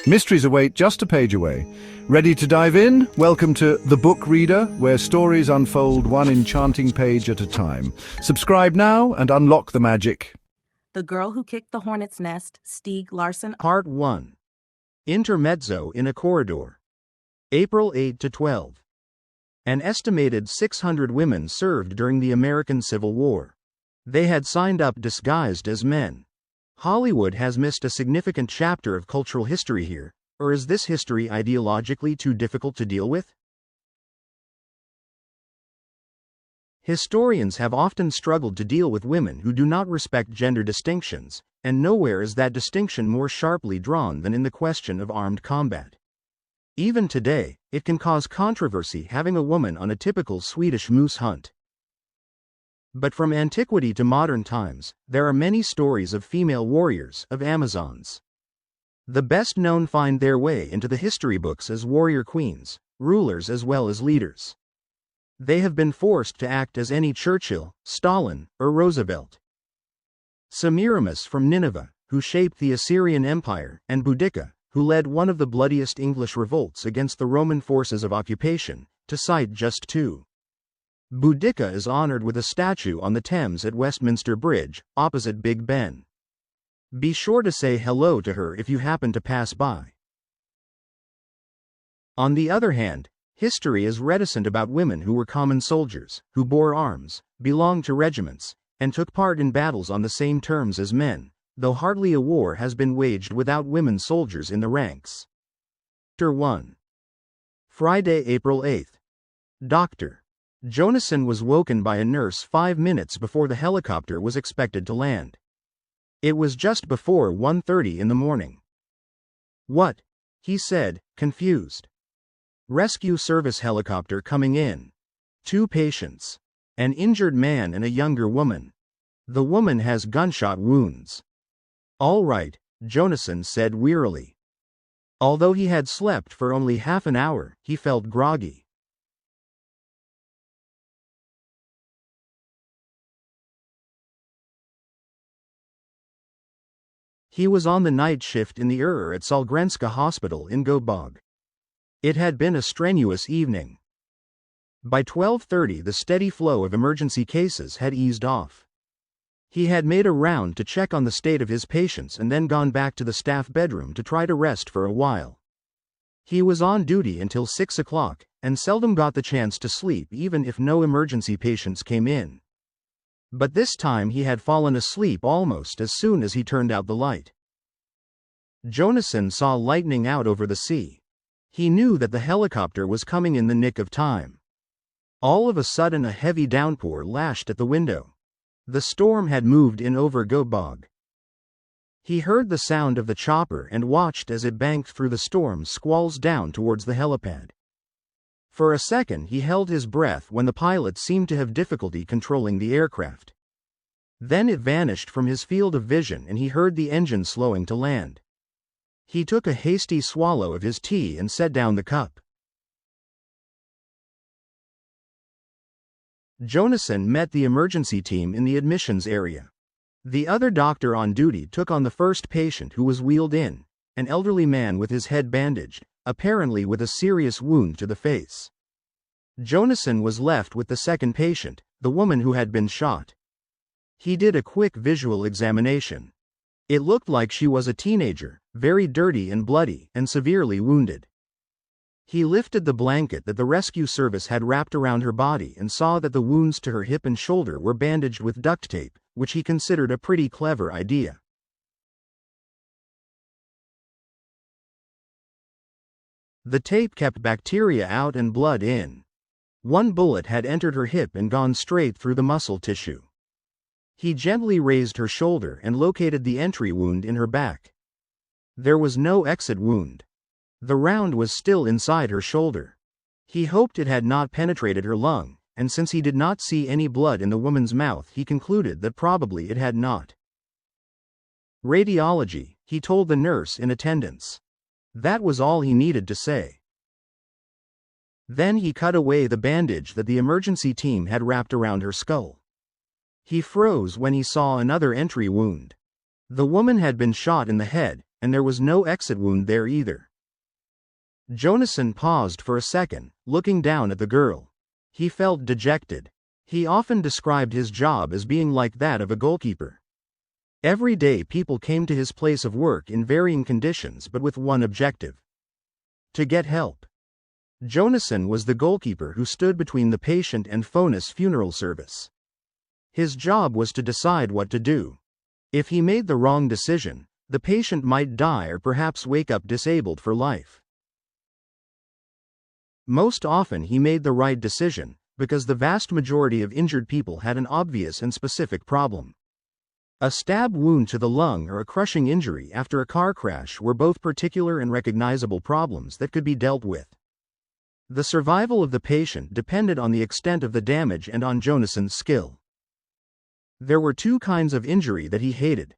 Mysteries await just a page away. Ready to dive in? Welcome to The Book Reader, where stories unfold one enchanting page at a time. Subscribe now and unlock the magic. The Girl Who Kicked the Hornet's Nest, Stieg Larsson. Part 1. Intermezzo in a Corridor. April 8 to 12. An estimated 600 women served during the American Civil War. They had signed up disguised as men. Hollywood has missed a significant chapter of cultural history here, or is this history ideologically too difficult to deal with? Historians have often struggled to deal with women who do not respect gender distinctions, and nowhere is that distinction more sharply drawn than in the question of armed combat. Even today, it can cause controversy having a woman on a typical Swedish moose hunt. But from antiquity to modern times, there are many stories of female warriors, of Amazons. The best known find their way into the history books as warrior queens, rulers as well as leaders. They have been forced to act as any Churchill, Stalin, or Roosevelt. Semiramis from Nineveh, who shaped the Assyrian Empire, and Boudicca, who led one of the bloodiest English revolts against the Roman forces of occupation, to cite just two. Boudicca is honored with a statue on the Thames at Westminster Bridge, opposite Big Ben. Be sure to say hello to her if you happen to pass by. On the other hand, history is reticent about women who were common soldiers, who bore arms, belonged to regiments, and took part in battles on the same terms as men, though hardly a war has been waged without women soldiers in the ranks. Chapter 1. Friday, April 8. Dr. Jonasson was woken by a nurse 5 minutes before the helicopter was expected to land. It was just before 1:30 in the morning. "What?" he said, confused. "Rescue service helicopter coming in. 2 patients. An injured man and a younger woman. The woman has gunshot wounds." "All right," Jonasson said wearily. Although he had slept for only half an hour, he felt groggy. He was on the night shift in the at Sahlgrenska Hospital in Göteborg. It had been a strenuous evening. By 12:30 the steady flow of emergency cases had eased off. He had made a round to check on the state of his patients and then gone back to the staff bedroom to try to rest for a while. He was on duty until 6 o'clock, and seldom got the chance to sleep even if no emergency patients came in. But this time he had fallen asleep almost as soon as he turned out the light. Jonasson saw lightning out over the sea. He knew that the helicopter was coming in the nick of time. All of a sudden a heavy downpour lashed at the window. The storm had moved in over Göteborg. He heard the sound of the chopper and watched as it banked through the storm squalls down towards the helipad. For a second he held his breath when the pilot seemed to have difficulty controlling the aircraft. Then it vanished from his field of vision and he heard the engine slowing to land. He took a hasty swallow of his tea and set down the cup. Jonasson met the emergency team in the admissions area. The other doctor on duty took on the first patient who was wheeled in, an elderly man with his head bandaged, apparently with a serious wound to the face. Jonasson was left with the second patient, the woman who had been shot. He did a quick visual examination. It looked like she was a teenager, very dirty and bloody, and severely wounded. He lifted the blanket that the rescue service had wrapped around her body and saw that the wounds to her hip and shoulder were bandaged with duct tape, which he considered a pretty clever idea. The tape kept bacteria out and blood in. One bullet had entered her hip and gone straight through the muscle tissue. He gently raised her shoulder and located the entry wound in her back. There was no exit wound. The round was still inside her shoulder. He hoped it had not penetrated her lung, and since he did not see any blood in the woman's mouth, he concluded that probably it had not. "Radiology," he told the nurse in attendance. That was all he needed to say. Then he cut away the bandage that the emergency team had wrapped around her skull. He froze when he saw another entry wound. The woman had been shot in the head, and there was no exit wound there either. Jonason paused for a second, looking down at the girl. He felt dejected. He often described his job as being like that of a goalkeeper. Every day people came to his place of work in varying conditions but with one objective: to get help. Jonason was the goalkeeper who stood between the patient and Fonus funeral service. His job was to decide what to do. If he made the wrong decision, the patient might die or perhaps wake up disabled for life. Most often he made the right decision, because the vast majority of injured people had an obvious and specific problem. A stab wound to the lung or a crushing injury after a car crash were both particular and recognizable problems that could be dealt with. The survival of the patient depended on the extent of the damage and on Jonason's skill. There were two kinds of injury that he hated.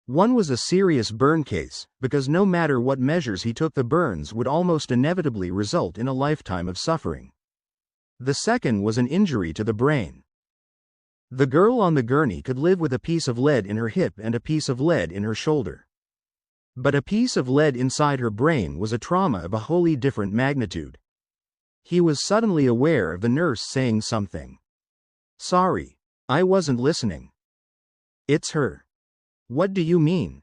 One was a serious burn case, because no matter what measures he took, the burns would almost inevitably result in a lifetime of suffering. The second was an injury to the brain. The girl on the gurney could live with a piece of lead in her hip and a piece of lead in her shoulder. But a piece of lead inside her brain was a trauma of a wholly different magnitude. He was suddenly aware of the nurse saying something. "Sorry, I wasn't listening." "It's her." "What do you mean?"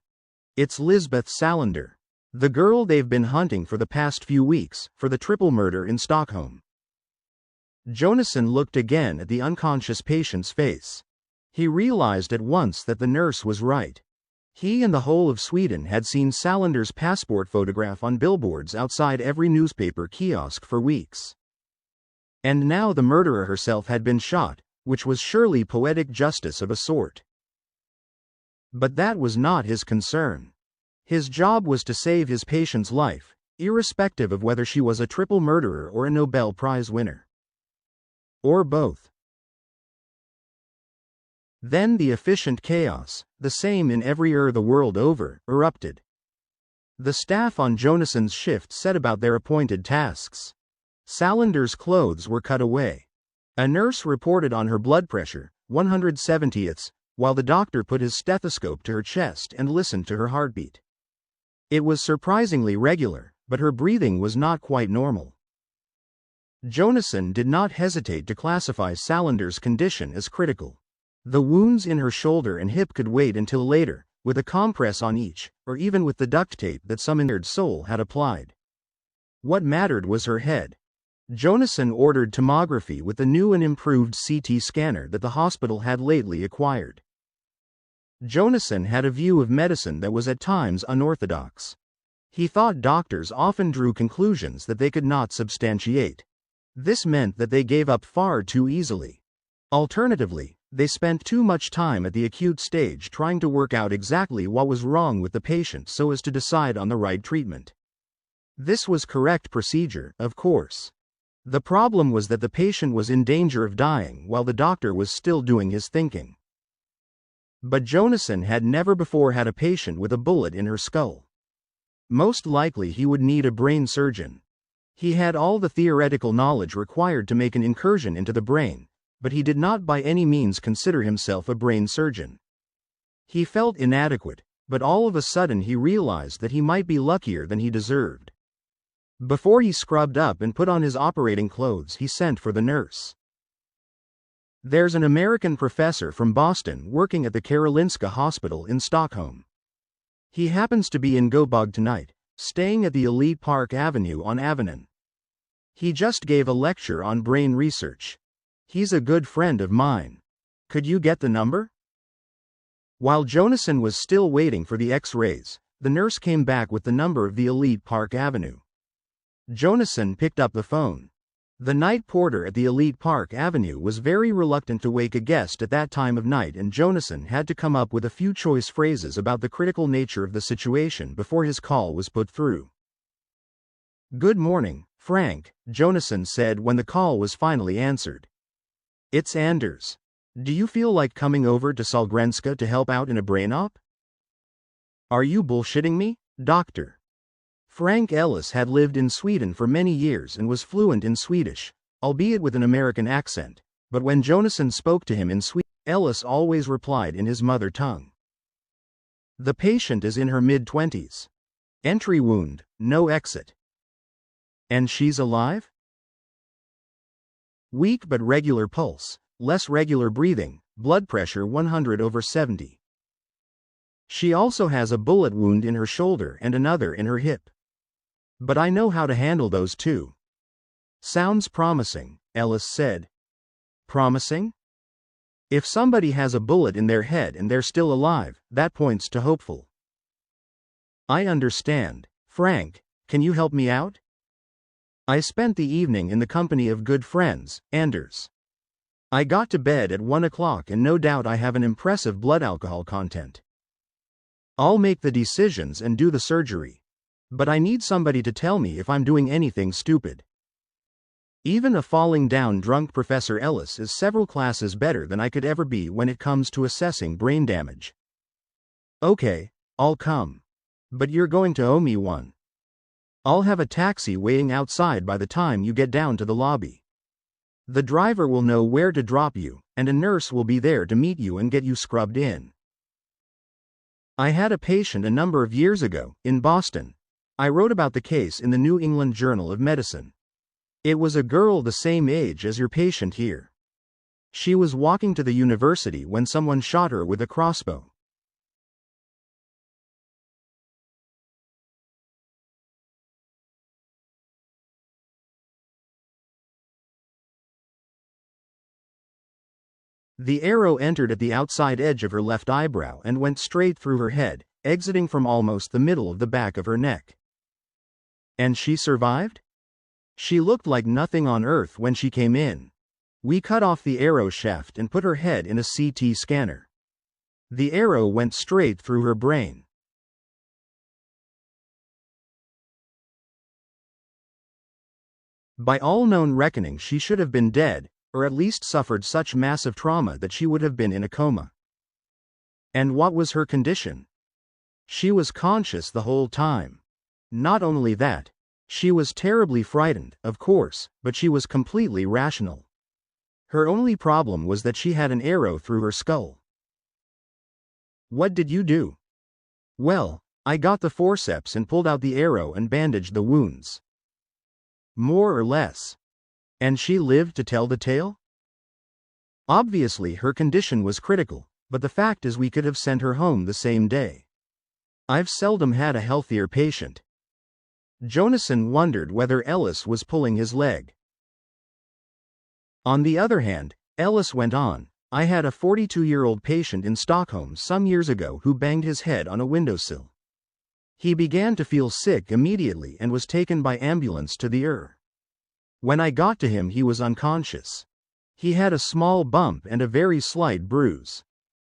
"It's Lisbeth Salander. The girl they've been hunting for the past few weeks, for the triple murder in Stockholm." Jonason looked again at the unconscious patient's face. He realized at once that the nurse was right. He and the whole of Sweden had seen Salander's passport photograph on billboards outside every newspaper kiosk for weeks. And now the murderer herself had been shot, which was surely poetic justice of a sort. But that was not his concern. His job was to save his patient's life, irrespective of whether she was a triple murderer or a Nobel Prize winner. Or both. Then the efficient chaos, the same in every the world over, erupted. The staff on Jonason's shift set about their appointed tasks. Salander's clothes were cut away. A nurse reported on her blood pressure, 170ths, while the doctor put his stethoscope to her chest and listened to her heartbeat. It was surprisingly regular, but her breathing was not quite normal. Jonason did not hesitate to classify Salander's condition as critical. The wounds in her shoulder and hip could wait until later, with a compress on each, or even with the duct tape that some injured soul had applied. What mattered was her head. Jonason ordered tomography with the new and improved CT scanner that the hospital had lately acquired. Jonason had a view of medicine that was at times unorthodox. He thought doctors often drew conclusions that they could not substantiate. This meant that they gave up far too easily. Alternatively, they spent too much time at the acute stage trying to work out exactly what was wrong with the patient so as to decide on the right treatment. This was correct procedure, of course. The problem was that the patient was in danger of dying while the doctor was still doing his thinking. But Jonason had never before had a patient with a bullet in her skull. Most likely he would need a brain surgeon. He had all the theoretical knowledge required to make an incursion into the brain, but he did not by any means consider himself a brain surgeon. He felt inadequate, but all of a sudden he realized that he might be luckier than he deserved. Before he scrubbed up and put on his operating clothes, he sent for the nurse. "There's an American professor from Boston working at the Karolinska Hospital in Stockholm. He happens to be in Göteborg tonight, staying at the Elite Park Avenue on Avenyn. He just gave a lecture on brain research. He's a good friend of mine. Could you get the number?" While Jonason was still waiting for the X-rays, the nurse came back with the number of the Elite Park Avenue. Jonason picked up the phone. The night porter at the Elite Park Avenue was very reluctant to wake a guest at that time of night, and Jonason had to come up with a few choice phrases about the critical nature of the situation before his call was put through. "Good morning, Frank," Jonason said when the call was finally answered. "It's Anders. Do you feel like coming over to Sahlgrenska to help out in a brain op?" "Are you bullshitting me, doctor?" Frank Ellis had lived in Sweden for many years and was fluent in Swedish, albeit with an American accent, but when Jonason spoke to him in Swedish, Ellis always replied in his mother tongue. "The patient is in her mid-20s. Entry wound, no exit. And she's alive? Weak but regular pulse, less regular breathing, blood pressure 100/70. She also has a bullet wound in her shoulder and another in her hip. But I know how to handle those too. Sounds promising, Ellis said. Promising? If somebody has a bullet in their head and they're still alive, that points to hopeful. I understand. Frank, can you help me out? I spent the evening in the company of good friends, Anders. I got to bed at 1 o'clock and no doubt I have an impressive blood alcohol content. I'll make the decisions and do the surgery. But I need somebody to tell me if I'm doing anything stupid. Even a falling down drunk Professor Ellis is several classes better than I could ever be when it comes to assessing brain damage. Okay, I'll come. But you're going to owe me one. I'll have a taxi waiting outside by the time you get down to the lobby. The driver will know where to drop you, and a nurse will be there to meet you and get you scrubbed in. I had a patient a number of years ago, in Boston. I wrote about the case in the New England Journal of Medicine. It was a girl the same age as your patient here. She was walking to the university when someone shot her with a crossbow. The arrow entered at the outside edge of her left eyebrow and went straight through her head, exiting from almost the middle of the back of her neck. And she survived? She looked like nothing on earth when she came in. We cut off the arrow shaft and put her head in a CT scanner. The arrow went straight through her brain. By all known reckoning, she should have been dead, or at least suffered such massive trauma that she would have been in a coma. And what was her condition? She was conscious the whole time. Not only that, she was terribly frightened, of course, but she was completely rational. Her only problem was that she had an arrow through her skull. What did you do? Well, I got the forceps and pulled out the arrow and bandaged the wounds. More or less. And she lived to tell the tale? Obviously her condition was critical, but the fact is we could have sent her home the same day. I've seldom had a healthier patient. Jonason wondered whether Ellis was pulling his leg. On the other hand, Ellis went on, I had a 42-year-old patient in Stockholm some years ago who banged his head on a windowsill. He began to feel sick immediately and was taken by ambulance to the ER. When I got to him he was unconscious. He had a small bump and a very slight bruise.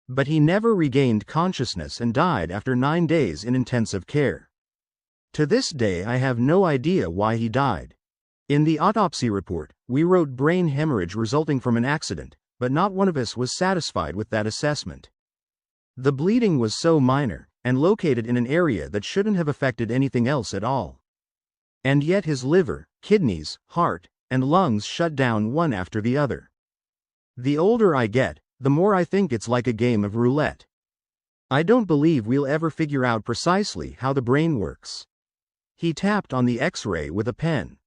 But he never regained consciousness and died after 9 days in intensive care. To this day I have no idea why he died. In the autopsy report, we wrote brain hemorrhage resulting from an accident, but not one of us was satisfied with that assessment. The bleeding was so minor, and located in an area that shouldn't have affected anything else at all. And yet his liver, kidneys, heart, and lungs shut down one after the other. The older I get, the more I think it's like a game of roulette. I don't believe we'll ever figure out precisely how the brain works. He tapped on the X-ray with a pen.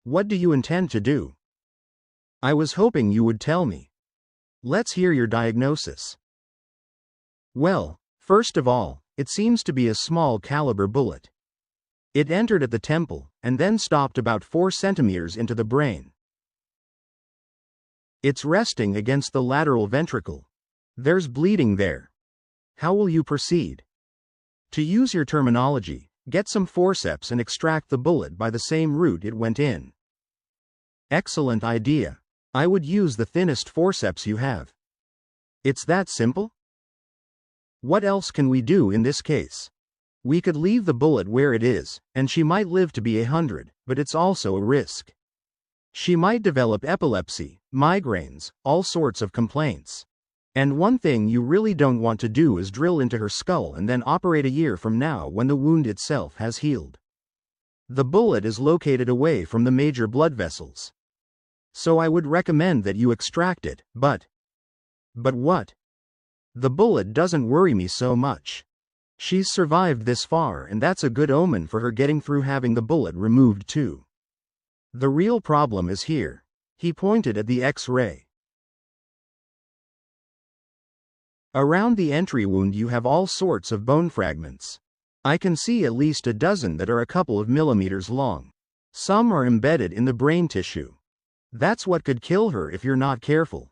What do you intend to do? I was hoping you would tell me. Let's hear your diagnosis. Well, first of all, it seems to be a small caliber bullet. It entered at the temple, and then stopped about 4 centimeters into the brain. It's resting against the lateral ventricle. There's bleeding there. How will you proceed? To use your terminology, get some forceps and extract the bullet by the same route it went in. Excellent idea. I would use the thinnest forceps you have. It's that simple? What else can we do in this case? We could leave the bullet where it is, and she might live to be 100, but it's also a risk. She might develop epilepsy, migraines, all sorts of complaints. And one thing you really don't want to do is drill into her skull and then operate a year from now when the wound itself has healed. The bullet is located away from the major blood vessels. So I would recommend that you extract it, but what? The bullet doesn't worry me so much. She's survived this far, and that's a good omen for her getting through having the bullet removed too. The real problem is here. He pointed at the X-ray. Around the entry wound you have all sorts of bone fragments. I can see at least a dozen that are a couple of millimeters long. Some are embedded in the brain tissue. That's what could kill her if you're not careful.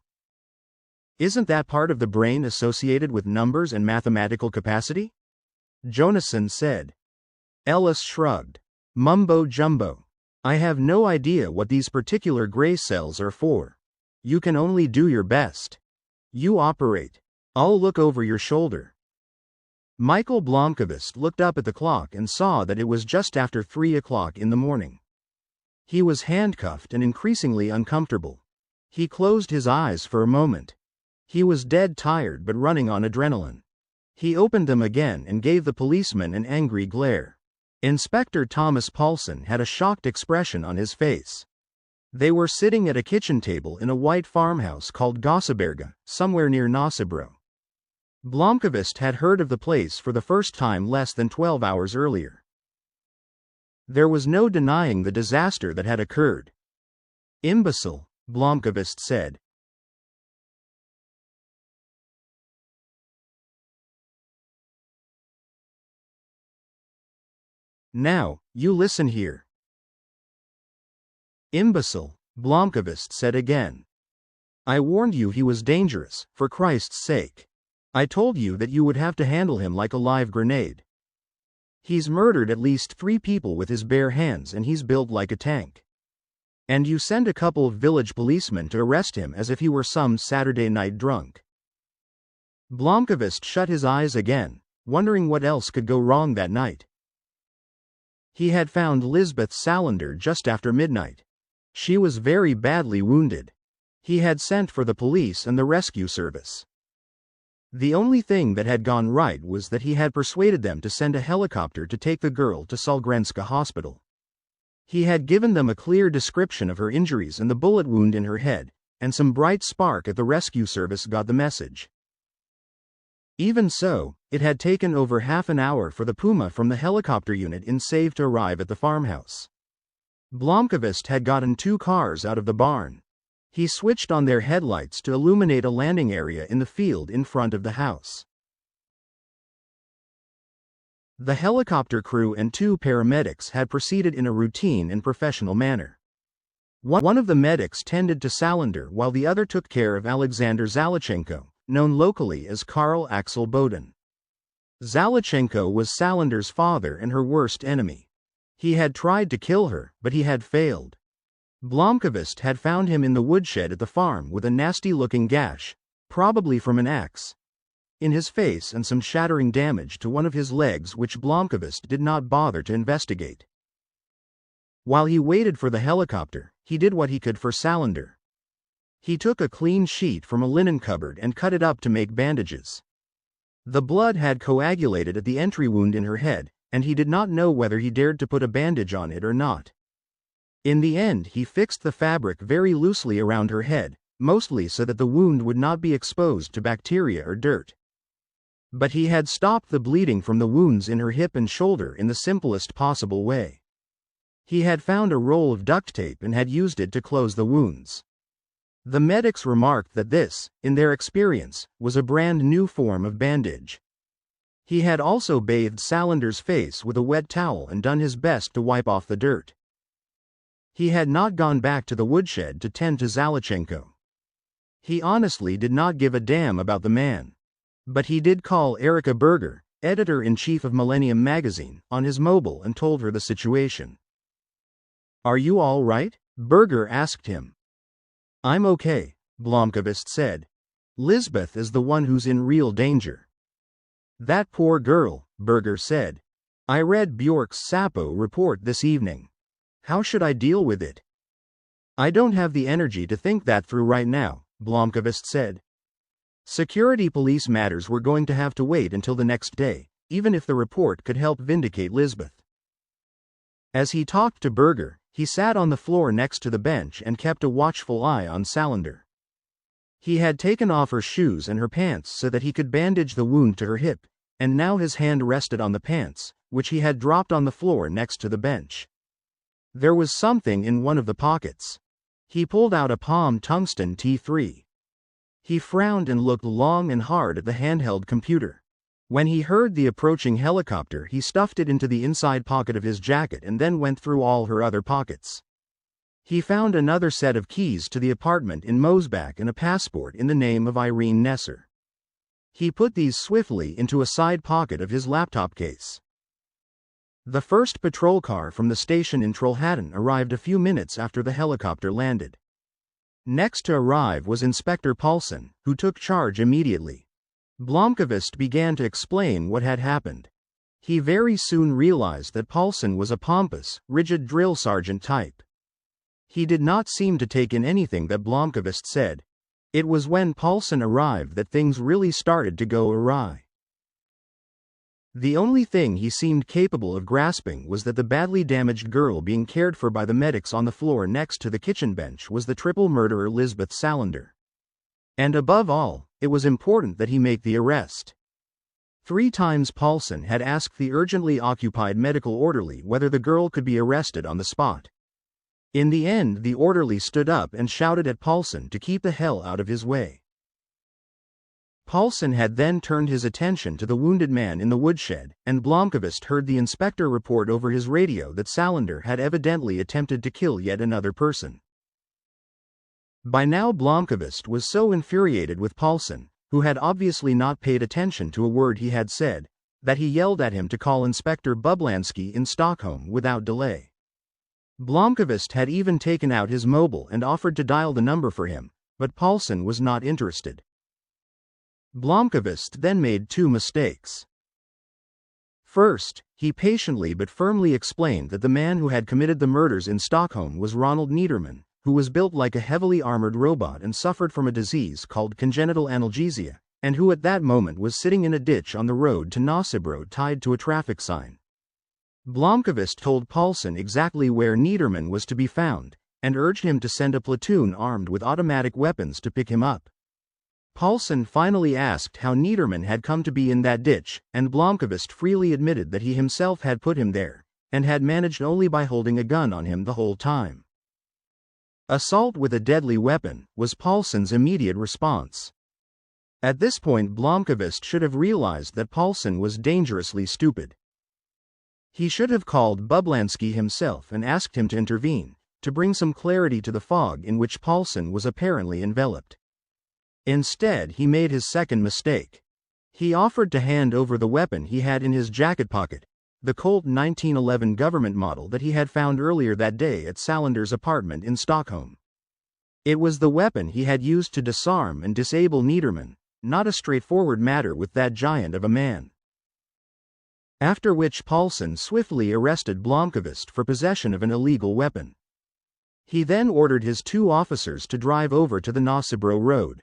Isn't that part of the brain associated with numbers and mathematical capacity? Jonason said. Ellis shrugged. Mumbo jumbo. I have no idea what these particular gray cells are for. You can only do your best. You operate. I'll look over your shoulder. Mikael Blomkvist looked up at the clock and saw that it was just after 3 o'clock in the morning. He was handcuffed and increasingly uncomfortable. He closed his eyes for a moment. He was dead tired but running on adrenaline. He opened them again and gave the policeman an angry glare. Inspector Thomas Paulson had a shocked expression on his face. They were sitting at a kitchen table in a white farmhouse called Gosseberga, somewhere near Nossebro. Blomkvist had heard of the place for the first time less than 12 hours earlier. There was no denying the disaster that had occurred. Imbecile, Blomkvist said. Now, you listen here. Imbecile, Blomkvist said again. I warned you he was dangerous, for Christ's sake. I told you that you would have to handle him like a live grenade. He's murdered at least 3 people with his bare hands and he's built like a tank. And you send a couple of village policemen to arrest him as if he were some Saturday night drunk. Blomkvist shut his eyes again, wondering what else could go wrong that night. He had found Lisbeth Salander just after midnight. She was very badly wounded. He had sent for the police and the rescue service. The only thing that had gone right was that he had persuaded them to send a helicopter to take the girl to Sahlgrenska Hospital. He had given them a clear description of her injuries and the bullet wound in her head, and some bright spark at the rescue service got the message. Even so, it had taken over half an hour for the Puma from the helicopter unit in Save to arrive at the farmhouse. Blomkvist had gotten 2 cars out of the barn. He switched on their headlights to illuminate a landing area in the field in front of the house. The helicopter crew and 2 paramedics had proceeded in a routine and professional manner. One of the medics tended to Salander while the other took care of Alexander Zalachenko, known locally as Karl Axel Boden. Zalachenko was Salander's father and her worst enemy. He had tried to kill her, but he had failed. Blomkvist had found him in the woodshed at the farm with a nasty-looking gash, probably from an axe, in his face and some shattering damage to one of his legs which Blomkvist did not bother to investigate. While he waited for the helicopter, he did what he could for Salander. He took a clean sheet from a linen cupboard and cut it up to make bandages. The blood had coagulated at the entry wound in her head, and he did not know whether he dared to put a bandage on it or not. In the end, he fixed the fabric very loosely around her head, mostly so that the wound would not be exposed to bacteria or dirt. But he had stopped the bleeding from the wounds in her hip and shoulder in the simplest possible way. He had found a roll of duct tape and had used it to close the wounds. The medics remarked that this, in their experience, was a brand new form of bandage. He had also bathed Salander's face with a wet towel and done his best to wipe off the dirt. He had not gone back to the woodshed to tend to Zalachenko. He honestly did not give a damn about the man. But he did call Erika Berger, editor-in-chief of Millennium magazine, on his mobile and told her the situation. "Are you all right?" Berger asked him. "I'm okay," Blomkvist said. "Lisbeth is the one who's in real danger." "That poor girl," Berger said. "I read Bjork's Sapo report this evening. How should I deal with it?" "I don't have the energy to think that through right now," Blomkvist said. Security police matters were going to have to wait until the next day, even if the report could help vindicate Lisbeth. As he talked to Berger, he sat on the floor next to the bench and kept a watchful eye on Salander. He had taken off her shoes and her pants so that he could bandage the wound to her hip, and now his hand rested on the pants, which he had dropped on the floor next to the bench. There was something in one of the pockets. He pulled out a Palm Tungsten T3. He frowned and looked long and hard at the handheld computer. When he heard the approaching helicopter, he stuffed it into the inside pocket of his jacket and then went through all her other pockets. He found another set of keys to the apartment in Mosbach and a passport in the name of Irene Nesser. He put these swiftly into a side pocket of his laptop case. The first patrol car from the station in Trollhättan arrived a few minutes after the helicopter landed. Next to arrive was Inspector Paulsen, who took charge immediately. Blomkvist began to explain what had happened. He very soon realized that Paulsen was a pompous, rigid drill sergeant type. He did not seem to take in anything that Blomkvist said. It was when Paulsen arrived that things really started to go awry. The only thing he seemed capable of grasping was that the badly damaged girl being cared for by the medics on the floor next to the kitchen bench was the triple murderer Lisbeth Salander. And above all, it was important that he make the arrest. 3 times Paulsen had asked the urgently occupied medical orderly whether the girl could be arrested on the spot. In the end, the orderly stood up and shouted at Paulsen to keep the hell out of his way. Paulsen had then turned his attention to the wounded man in the woodshed, and Blomkvist heard the inspector report over his radio that Salander had evidently attempted to kill yet another person. By now Blomkvist was so infuriated with Paulsen, who had obviously not paid attention to a word he had said, that he yelled at him to call Inspector Bublansky in Stockholm without delay. Blomkvist had even taken out his mobile and offered to dial the number for him, but Paulsen was not interested. Blomkvist then made 2 mistakes. First, he patiently but firmly explained that the man who had committed the murders in Stockholm was Ronald Niederman, who was built like a heavily armored robot and suffered from a disease called congenital analgesia, and who at that moment was sitting in a ditch on the road to Nossebro tied to a traffic sign. Blomkvist told Paulsen exactly where Niederman was to be found, and urged him to send a platoon armed with automatic weapons to pick him up. Paulsen finally asked how Niederman had come to be in that ditch, and Blomkvist freely admitted that he himself had put him there, and had managed only by holding a gun on him the whole time. Assault with a deadly weapon was Paulsen's immediate response. At this point Blomkvist should have realized that Paulsen was dangerously stupid. He should have called Bublansky himself and asked him to intervene, to bring some clarity to the fog in which Paulsen was apparently enveloped. Instead, he made his second mistake. He offered to hand over the weapon he had in his jacket pocket, the Colt 1911 government model that he had found earlier that day at Salander's apartment in Stockholm. It was the weapon he had used to disarm and disable Niederman, not a straightforward matter with that giant of a man. After which Paulsen swiftly arrested Blomkvist for possession of an illegal weapon. He then ordered his 2 officers to drive over to the Nossebro road.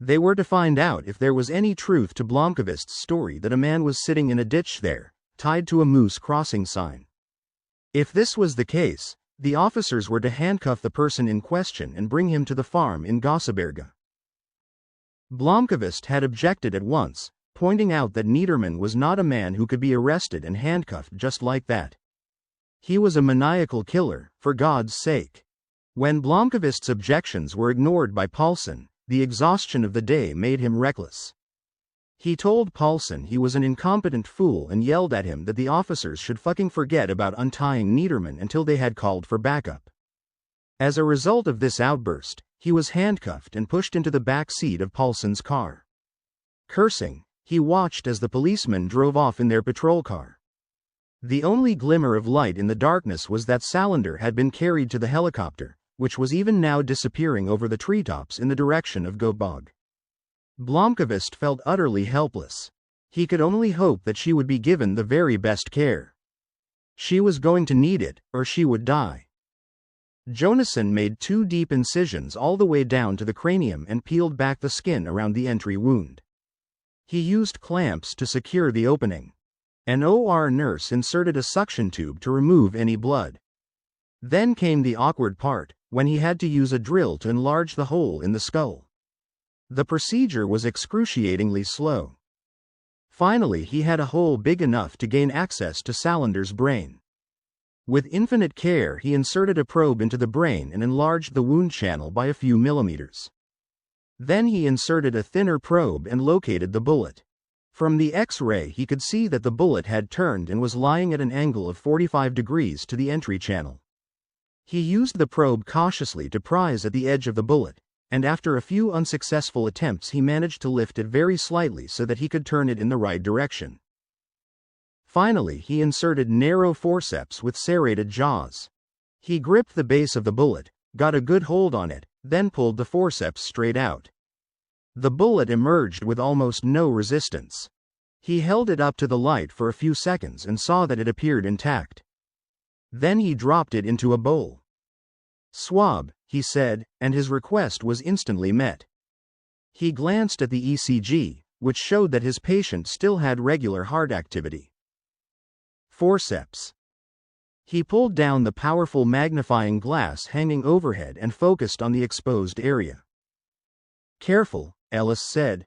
They were to find out if there was any truth to Blomkvist's story that a man was sitting in a ditch there, tied to a moose crossing sign. If this was the case, the officers were to handcuff the person in question and bring him to the farm in Gosseberga. Blomkvist had objected at once, pointing out that Niederman was not a man who could be arrested and handcuffed just like that. He was a maniacal killer, for God's sake. When Blomkvist's objections were ignored by Paulsen, the exhaustion of the day made him reckless. He told Paulsen he was an incompetent fool and yelled at him that the officers should fucking forget about untying Niederman until they had called for backup. As a result of this outburst, he was handcuffed and pushed into the back seat of Paulsen's car. Cursing, he watched as the policemen drove off in their patrol car. The only glimmer of light in the darkness was that Salander had been carried to the helicopter, which was even now disappearing over the treetops in the direction of Göteborg. Blomkvist felt utterly helpless. He could only hope that she would be given the very best care. She was going to need it, or she would die. Jonasson made 2 deep incisions all the way down to the cranium and peeled back the skin around the entry wound. He used clamps to secure the opening. An OR nurse inserted a suction tube to remove any blood. Then came the awkward part, when he had to use a drill to enlarge the hole in the skull. The procedure was excruciatingly slow. Finally, he had a hole big enough to gain access to Salander's brain. With infinite care, he inserted a probe into the brain and enlarged the wound channel by a few millimeters. Then he inserted a thinner probe and located the bullet. From the X-ray, he could see that the bullet had turned and was lying at an angle of 45 degrees to the entry channel. He used the probe cautiously to prise at the edge of the bullet, and after a few unsuccessful attempts he managed to lift it very slightly so that he could turn it in the right direction. Finally, he inserted narrow forceps with serrated jaws. He gripped the base of the bullet, got a good hold on it, then pulled the forceps straight out. The bullet emerged with almost no resistance. He held it up to the light for a few seconds and saw that it appeared intact. Then he dropped it into a bowl. "Swab," he said, and his request was instantly met. He glanced at the ECG, which showed that his patient still had regular heart activity. Forceps. He pulled down the powerful magnifying glass hanging overhead and focused on the exposed area. "Careful," Ellis said.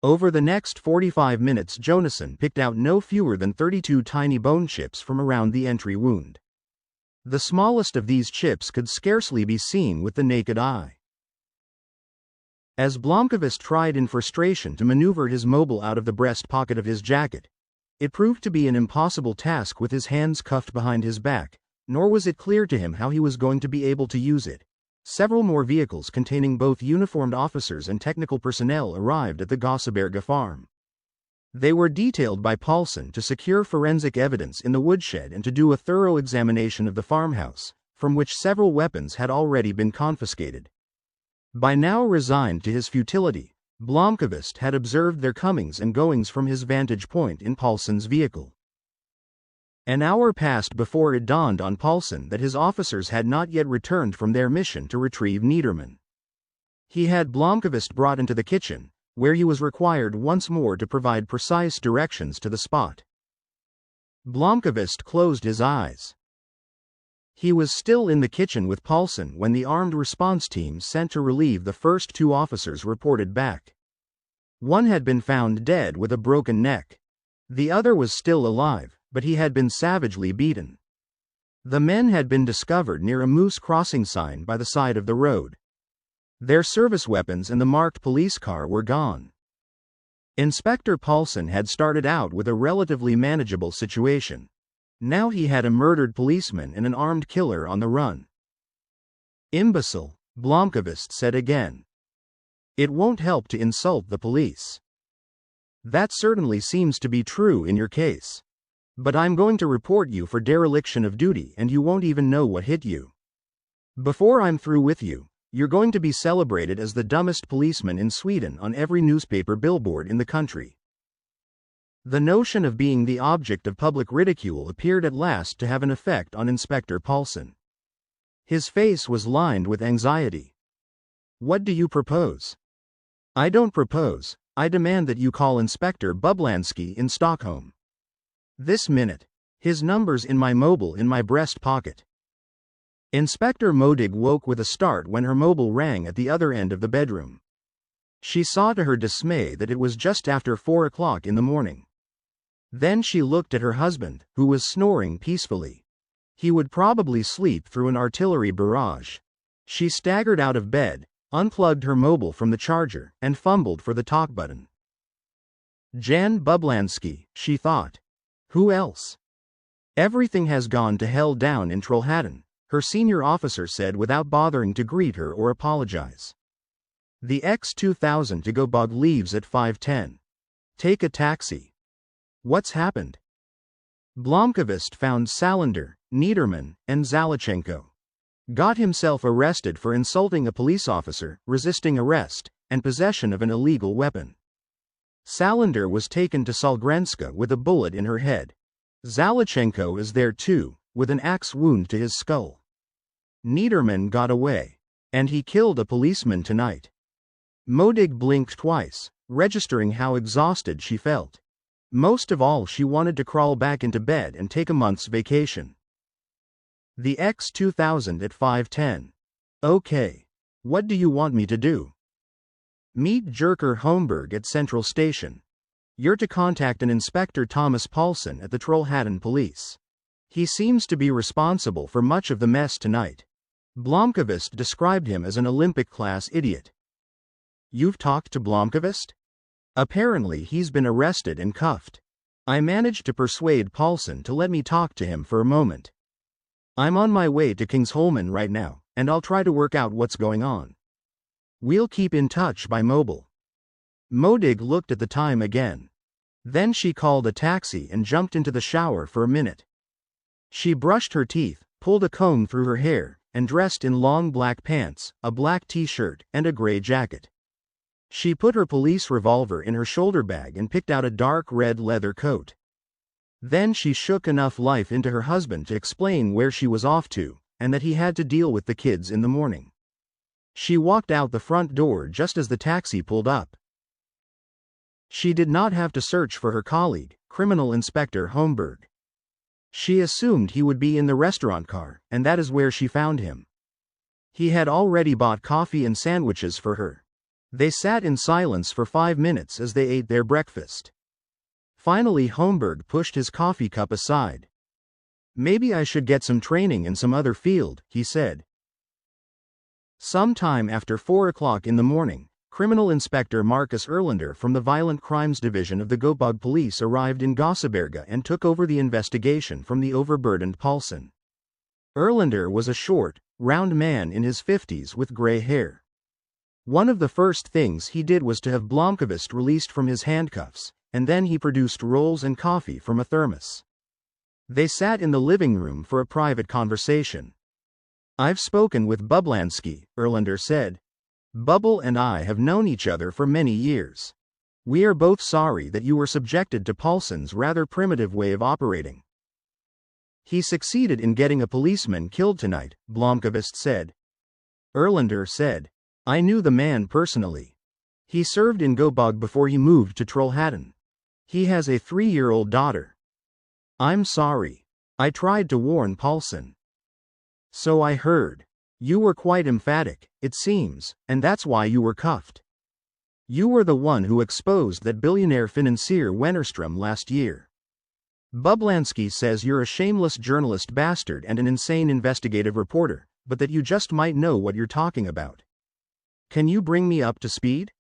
Over the next 45 minutes, Jonason picked out no fewer than 32 tiny bone chips from around the entry wound. The smallest of these chips could scarcely be seen with the naked eye. As Blomkvist tried in frustration to maneuver his mobile out of the breast pocket of his jacket, it proved to be an impossible task with his hands cuffed behind his back, nor was it clear to him how he was going to be able to use it. Several more vehicles containing both uniformed officers and technical personnel arrived at the Gosseberga farm. They were detailed by Paulson to secure forensic evidence in the woodshed and to do a thorough examination of the farmhouse, from which several weapons had already been confiscated. By now resigned to his futility, Blomkvist had observed their comings and goings from his vantage point in Paulson's vehicle. An hour passed before it dawned on Paulson that his officers had not yet returned from their mission to retrieve Niederman. He had Blomkvist brought into the kitchen, where he was required once more to provide precise directions to the spot. Blomkvist closed his eyes. He was still in the kitchen with Paulson when the armed response team sent to relieve the first two officers reported back. One had been found dead with a broken neck. The other was still alive, but he had been savagely beaten. The men had been discovered near a moose crossing sign by the side of the road. Their service weapons and the marked police car were gone. Inspector Paulson had started out with a relatively manageable situation. Now he had a murdered policeman and an armed killer on the run. "Imbecile," Blomkvist said again. "It won't help to insult the police. That certainly seems to be true in your case. But I'm going to report you for dereliction of duty and you won't even know what hit you. Before I'm through with you, you're going to be celebrated as the dumbest policeman in Sweden on every newspaper billboard in the country." The notion of being the object of public ridicule appeared at last to have an effect on Inspector Paulson. His face was lined with anxiety. "What do you propose?" "I don't propose, I demand that you call Inspector Bublansky in Stockholm. This minute. His number's in my mobile in my breast pocket." Inspector Modig woke with a start when her mobile rang at the other end of the bedroom. She saw to her dismay that it was just after 4 o'clock in the morning. Then she looked at her husband, who was snoring peacefully. He would probably sleep through an artillery barrage. She staggered out of bed, unplugged her mobile from the charger, and fumbled for the talk button. Jan Bublansky, she thought. Who else? "Everything has gone to hell down in Trollhättan," her senior officer said without bothering to greet her or apologize. "The X2000 to Gobog leaves at 5:10. Take a taxi." "What's happened?" Blomkvist found Salander, Niederman, and Zalachenko. Got himself arrested for insulting a police officer, resisting arrest, and possession of an illegal weapon. Salander was taken to Solgrenska with a bullet in her head. Zalachenko is there too, with an axe wound to his skull. Niederman got away. And he killed a policeman tonight. Modig blinked twice, registering how exhausted she felt. Most of all, she wanted to crawl back into bed and take a month's vacation. The X2000 at 5:10. Okay. What do you want me to do? Meet Jerker Holmberg at Central Station. You're to contact an Inspector Thomas Paulson at the Trollhättan police. He seems to be responsible for much of the mess tonight. Blomkvist described him as an Olympic-class idiot. You've talked to Blomkvist? Apparently he's been arrested and cuffed. I managed to persuade Paulson to let me talk to him for a moment. I'm on my way to Kingsholmen right now, and I'll try to work out what's going on. We'll keep in touch by mobile. Modig looked at the time again. Then she called a taxi and jumped into the shower for a minute. She brushed her teeth, pulled a comb through her hair, and dressed in long black pants, a black t-shirt, and a gray jacket. She put her police revolver in her shoulder bag and picked out a dark red leather coat. Then she shook enough life into her husband to explain where she was off to, and that he had to deal with the kids in the morning. She walked out the front door just as the taxi pulled up. She did not have to search for her colleague, Criminal Inspector Holmberg. She assumed he would be in the restaurant car, and that is where she found him. He had already bought coffee and sandwiches for her. They sat in silence for 5 minutes as they ate their breakfast. Finally Holmberg pushed his coffee cup aside. Maybe I should get some training in some other field, he said. Sometime after 4 o'clock in the morning, Criminal Inspector Marcus Erlander from the Violent Crimes Division of the Göteborg Police arrived in Gosseberga and took over the investigation from the overburdened Paulson. Erlander was a short, round man in his 50s with gray hair. One of the first things he did was to have Blomkvist released from his handcuffs, and then he produced rolls and coffee from a thermos. They sat in the living room for a private conversation. I've spoken with Bublansky, Erlander said. Bubble and I have known each other for many years. We are both sorry that you were subjected to Paulson's rather primitive way of operating. He succeeded in getting a policeman killed tonight, Blomkvist said. Erlander said, I knew the man personally. He served in Göteborg before he moved to Trollhättan. He has a 3-year-old daughter. I'm sorry. I tried to warn Paulson. So I heard. You were quite emphatic, it seems, and that's why you were cuffed. You were the one who exposed that billionaire financier Wennerström last year. Bublansky says you're a shameless journalist bastard and an insane investigative reporter, but that you just might know what you're talking about. Can you bring me up to speed?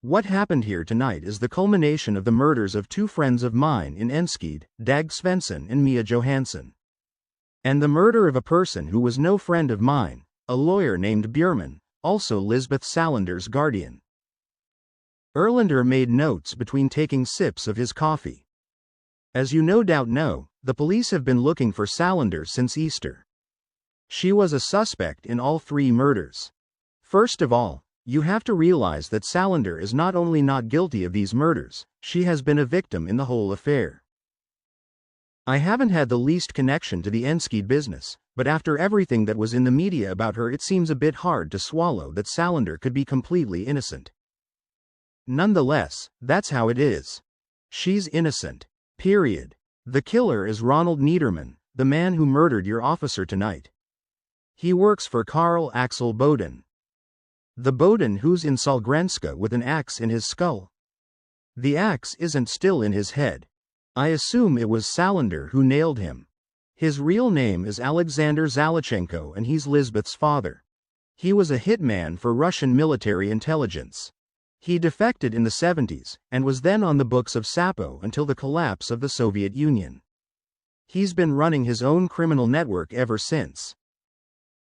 What happened here tonight is the culmination of the murders of 2 friends of mine in Enskede, Dag Svensson and Mia Johansson. And the murder of a person who was no friend of mine, a lawyer named Bjurman, also Lisbeth Salander's guardian. Erlander made notes between taking sips of his coffee. As you no doubt know, the police have been looking for Salander since Easter. She was a suspect in all 3 murders. First of all, you have to realize that Salander is not only not guilty of these murders, she has been a victim in the whole affair. I haven't had the least connection to the Enskede business, but after everything that was in the media about her it seems a bit hard to swallow that Salander could be completely innocent. Nonetheless, that's how it is. She's innocent. Period. The killer is Ronald Niederman, the man who murdered your officer tonight. He works for Carl Axel Boden. The Boden who's in Sahlgrenska with an axe in his skull. The axe isn't still in his head. I assume it was Salander who nailed him. His real name is Alexander Zalachenko and he's Lisbeth's father. He was a hitman for Russian military intelligence. He defected in the 70s, and was then on the books of Sapo until the collapse of the Soviet Union. He's been running his own criminal network ever since.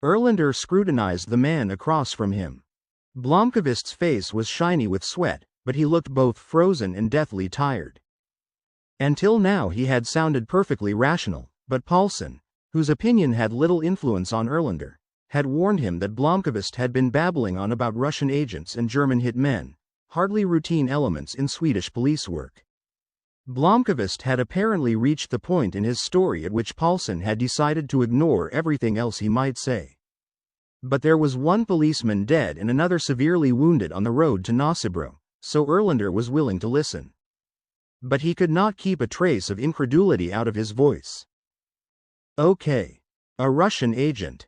Erlander scrutinized the man across from him. Blomkvist's face was shiny with sweat, but he looked both frozen and deathly tired. Until now he had sounded perfectly rational, but Paulson, whose opinion had little influence on Erlander, had warned him that Blomkvist had been babbling on about Russian agents and German hitmen, hardly routine elements in Swedish police work. Blomkvist had apparently reached the point in his story at which Paulson had decided to ignore everything else he might say. But there was one policeman dead and another severely wounded on the road to Nossebro, so Erlander was willing to listen. But he could not keep a trace of incredulity out of his voice. Okay. A Russian agent.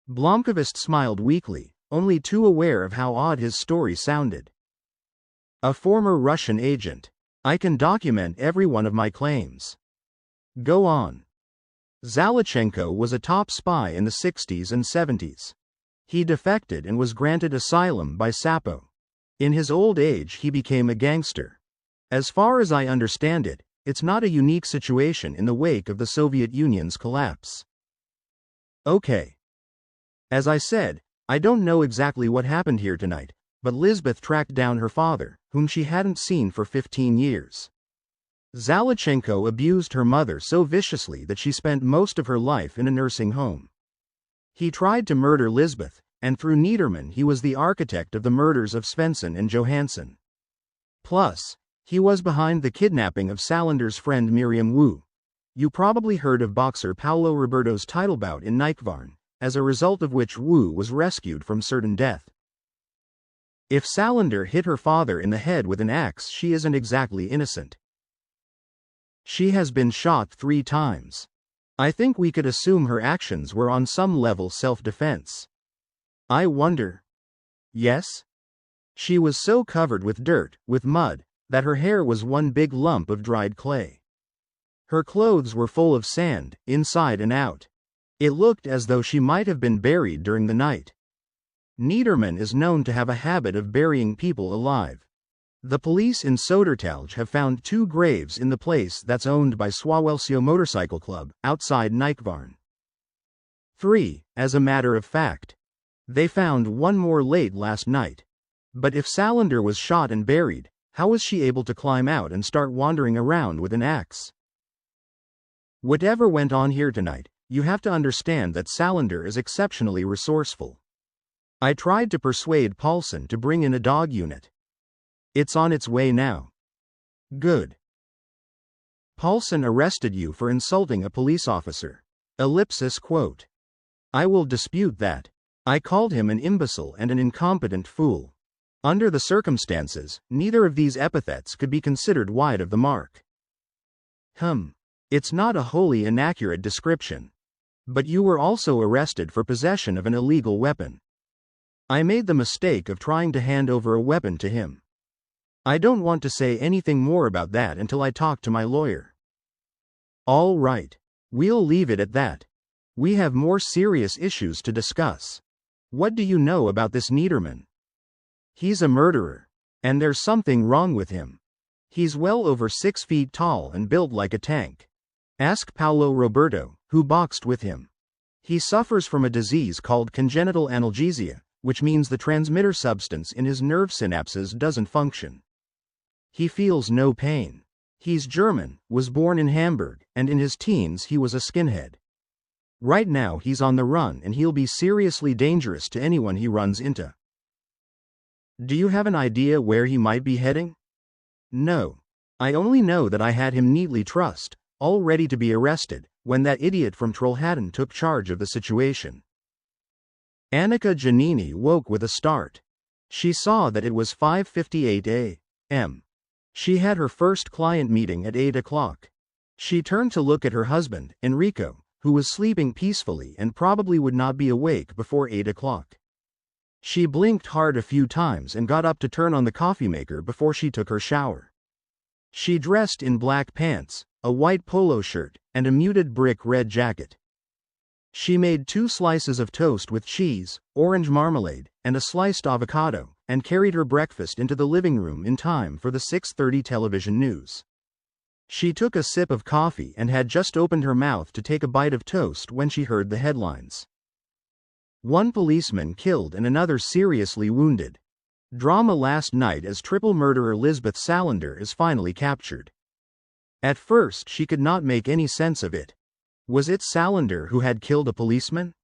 Blomkvist smiled weakly, only too aware of how odd his story sounded. A former Russian agent. I can document every one of my claims. Go on. Zalachenko was a top spy in the 60s and 70s. He defected and was granted asylum by Sapo. In his old age he became a gangster. As far as I understand it, it's not a unique situation in the wake of the Soviet Union's collapse. Okay. As I said, I don't know exactly what happened here tonight, but Lisbeth tracked down her father, whom she hadn't seen for 15 years. Zalachenko abused her mother so viciously that she spent most of her life in a nursing home. He tried to murder Lisbeth, and through Niederman he was the architect of the murders of Svensson and Johansson. Plus, he was behind the kidnapping of Salander's friend Miriam Wu. You probably heard of boxer Paulo Roberto's title bout in Nykvarn, as a result of which Wu was rescued from certain death. If Salander hit her father in the head with an axe, she isn't exactly innocent. She has been shot 3 times. I think we could assume her actions were on some level self-defense. I wonder. Yes? She was so covered with dirt, with mud, that her hair was one big lump of dried clay. Her clothes were full of sand, inside and out. It looked as though she might have been buried during the night. Niederman is known to have a habit of burying people alive. The police in Södertälje have found 2 graves in the place that's owned by Swawelsio Motorcycle Club, outside Nykvarn. 3, as a matter of fact. They found 1 more late last night. But if Salander was shot and buried, how was she able to climb out and start wandering around with an axe? Whatever went on here tonight, you have to understand that Salander is exceptionally resourceful. I tried to persuade Paulson to bring in a dog unit. It's on its way now. Good. Paulson arrested you for insulting a police officer. Ellipsis quote. I will dispute that. I called him an imbecile and an incompetent fool. Under the circumstances, neither of these epithets could be considered wide of the mark. It's not a wholly inaccurate description. But you were also arrested for possession of an illegal weapon. I made the mistake of trying to hand over a weapon to him. I don't want to say anything more about that until I talk to my lawyer. All right. We'll leave it at that. We have more serious issues to discuss. What do you know about this Niederman? He's a murderer. And there's something wrong with him. He's well over 6 feet tall and built like a tank. Ask Paulo Roberto, who boxed with him. He suffers from a disease called congenital analgesia, which means the transmitter substance in his nerve synapses doesn't function. He feels no pain. He's German, was born in Hamburg, and in his teens he was a skinhead. Right now he's on the run and he'll be seriously dangerous to anyone he runs into. Do you have an idea where he might be heading? No. I only know that I had him neatly trussed, all ready to be arrested, when that idiot from Trollhättan took charge of the situation. Annika Giannini woke with a start. She saw that it was 5:58 a.m. She had her first client meeting at 8 o'clock. She turned to look at her husband, Enrico, who was sleeping peacefully and probably would not be awake before 8 o'clock. She blinked hard a few times and got up to turn on the coffee maker before she took her shower. She dressed in black pants, a white polo shirt, and a muted brick red jacket. She made 2 slices of toast with cheese, orange marmalade, and a sliced avocado, and carried her breakfast into the living room in time for the 6:30 television news. She took a sip of coffee and had just opened her mouth to take a bite of toast when she heard the headlines. 1 policeman killed and another seriously wounded. Drama last night as triple murderer Lisbeth Salander is finally captured. At first she could not make any sense of it. Was it Salander who had killed a policeman?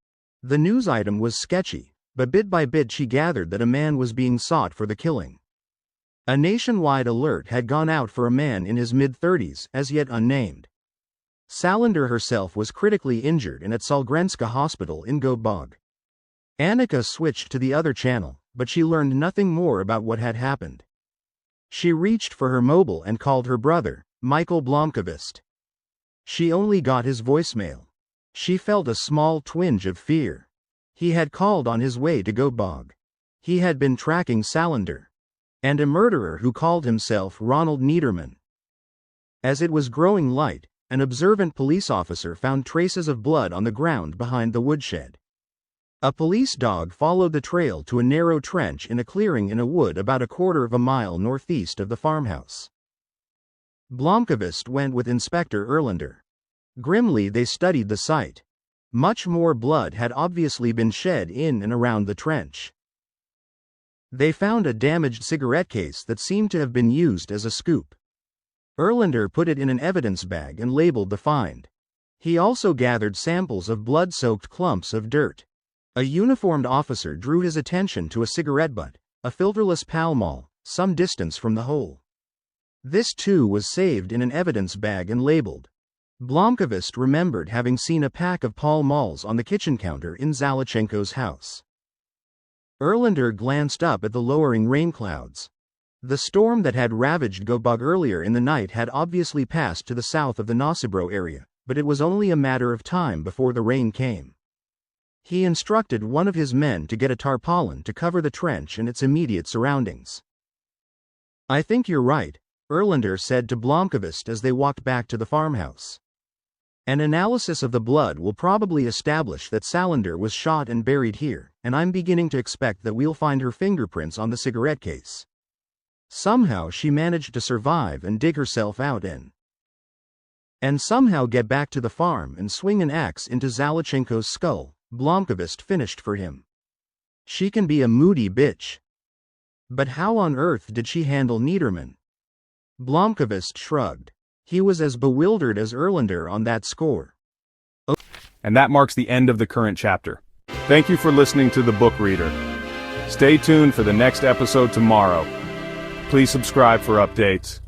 The news item was sketchy, but bit by bit she gathered that a man was being sought for the killing. A nationwide alert had gone out for a man in his mid-30s, as yet unnamed. Salander herself was critically injured and at Sahlgrenska Hospital in Göteborg. Annika switched to the other channel, but she learned nothing more about what had happened. She reached for her mobile and called her brother, Mikael Blomkvist. She only got his voicemail. She felt a small twinge of fear. He had called on his way to Göteborg. He had been tracking Salander. And a murderer who called himself Ronald Niederman. As it was growing light, an observant police officer found traces of blood on the ground behind the woodshed. A police dog followed the trail to a narrow trench in a clearing in a wood about a quarter of a mile northeast of the farmhouse. Blomkvist went with Inspector Erlander. Grimly they studied the site. Much more blood had obviously been shed in and around the trench. They found a damaged cigarette case that seemed to have been used as a scoop. Erlander put it in an evidence bag and labeled the find. He also gathered samples of blood-soaked clumps of dirt. A uniformed officer drew his attention to a cigarette butt, a filterless Pall Mall, some distance from the hole. This too was saved in an evidence bag and labeled. Blomkvist remembered having seen a pack of Pall Malls on the kitchen counter in Zalachenko's house. Erlander glanced up at the lowering rain clouds. The storm that had ravaged Gobug earlier in the night had obviously passed to the south of the Nosibro area, but it was only a matter of time before the rain came. He instructed one of his men to get a tarpaulin to cover the trench and its immediate surroundings. "I think you're right," Erlander said to Blomkvist as they walked back to the farmhouse. "An analysis of the blood will probably establish that Salander was shot and buried here, and I'm beginning to expect that we'll find her fingerprints on the cigarette case. Somehow she managed to survive and dig herself out and somehow get back to the farm and swing an axe into Zalachenko's skull," Blomkvist finished for him. "She can be a moody bitch. But how on earth did she handle Niederman?" Blomkvist shrugged. He was as bewildered as Erlander on that score. And that marks the end of the current chapter. Thank you for listening to The Book Reader. Stay tuned for the next episode tomorrow. Please subscribe for updates.